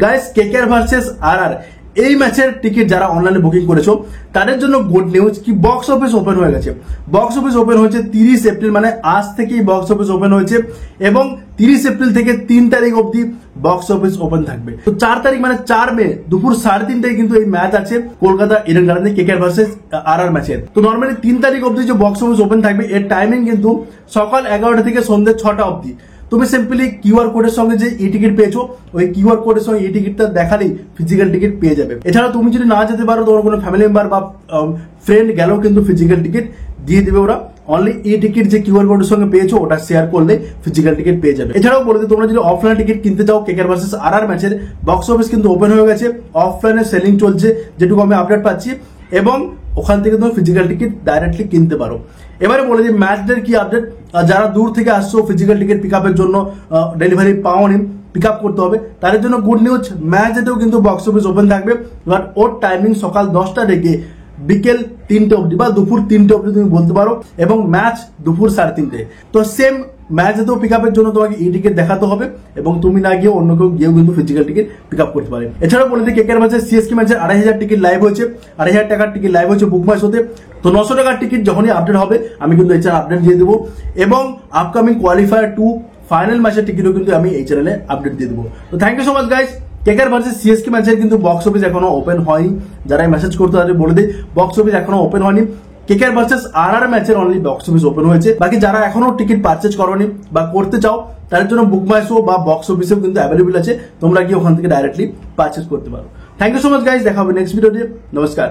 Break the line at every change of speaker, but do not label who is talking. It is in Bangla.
গাইস কেকেআর ভার্সেস আরআর এই ম্যাচের টিকিট যারা অনলাইনে বুকিং করেছো তাদের জন্য গুড নিউজ কি বক্স অফিস ওপেন হয়ে গেছে। বক্স অফিস ওপেন হয়েছে 30 এপ্রিল, মানে আজ থেকেই বক্স অফিস ওপেন হয়েছে এবং 30 এপ্রিল থেকে 3 তারিখ অবধি বক্স অফিস ওপেন থাকবে। তো 4 তারিখ মানে 4 মে দুপুর 3:30টায় কিন্তু এই ম্যাচ আছে কলকাতা ইডেন গার্ডেনে কেকেআর ভার্সেস আরআর ম্যাচের। তো নর্মালি 3 তারিখ অবধি যে বক্স অফিস ওপেন থাকবে এর টাইমিং কিন্তু সকাল 11টা থেকে সন্ধ্যে 6টা অবধি। তুমি সিম্পলি কিউআর কোডের সঙ্গে যে ই টিকিট পেয়েছো ওই কিউআর কোডের সঙ্গে এই টিকিটটা দেখালেই ফিজিক্যাল টিকিট পেয়ে যাবে। এছাড়া তুমি যদি না যেতে পারো তোমার কোনো ফ্যামিলি মেম্বার বা ফ্রেন্ড গেলেও কিন্তু ফিজিক্যাল টিকিট দিয়ে দিবে ওরা। অনলি এই টিকিট যে কিউআর কোডের সঙ্গে পেয়েছো ওটা শেয়ার করলে ফিজিক্যাল টিকিট পেয়ে যাবে। এছাড়াও বলে দিই তোমরা যদি অফলাইন টিকিট কিনতে চাও কেকেআর ভার্সেস আরআর ম্যাচের বক্স অফিস কিন্তু ওপেন হয়ে গেছে, অফলাইনে সেলিং চলছে যেটুকু আমি আপডেট পাচ্ছি এবং ওখান থেকে তুমি ফিজিক্যাল টিকিট ডাইরেক্টলি কিনতে পারো। এবারে বলে দিই ম্যাচদের কি আপডেট। যারা দূর থেকে আসছো ফিজিক্যাল টিকিট পিক আপের জন্য ডেলিভারি পাওনি, পিক আপ করতে হবে, তাদের জন্য গুড নিউজ ম্যাচেতেও কিন্তু বক্স অফিস ওপেন থাকবে। বাট ওর টাইমিং সকাল 10টা থেকে বিকেল 3টে অবধি বা দুপুর 3টে অবধি তুমি বলতে পারো এবং ম্যাচ দুপুর 3:30। তো সেম ম্যাচ যেতেও পিক আপের জন্য তোমাকে ই টিকিট দেখাতে হবে এবং তুমি না গিয়ে অন্য কেউ গিয়েও কিন্তু ফিজিক্যাল টিকিট পিক আপ করতে পারে। এছাড়াও বলে দিই কেকেআর ম্যাচের সিএসকে ম্যাচের 2,500 টিকিট লাইভ হয়েছে, 2,500 টাকার টিকিট লাইভ হয়েছে বুক মাই শোতে। তো 900 টাকার টিকিট যখনই আপডেট হবে আমি কিন্তু এই চ্যানেল আপডেট দিয়ে দেবো এবং আপকামিং কোয়ালিফায়ার 2 ফাইনাল ম্যাচের টিকিটও কিন্তু আমি এই চ্যানেলে আপডেট দিয়ে দেবো। তো thank you so much guys. KKR versus CSK ম্যাচের কিন্তু বক্স অফিস এখনো ওপেন হয়নি, যারা মেসেজ করতে তাদের বলে দিই বক্স অফিস এখনো ওপেন হয়নি। কেকেআর ভার্সেস আরআর ম্যাচের অনলি বক্স অফিস ওপেন হয়েছে। বাকি যারা এখনো টিকিট পারচেজ করোনি বা করতে চাও তাদের জন্য বুক মাই শো বা বক্স অফিসেও কিন্তু অ্যাভেলেবল আছে, তোমরা গিয়ে ওখান থেকে ডাইরেক্টলি পারচেজ করতে পারো। Thank you so much guys, দেখা হবে নেক্সট ভিডিওতে। নমস্কার।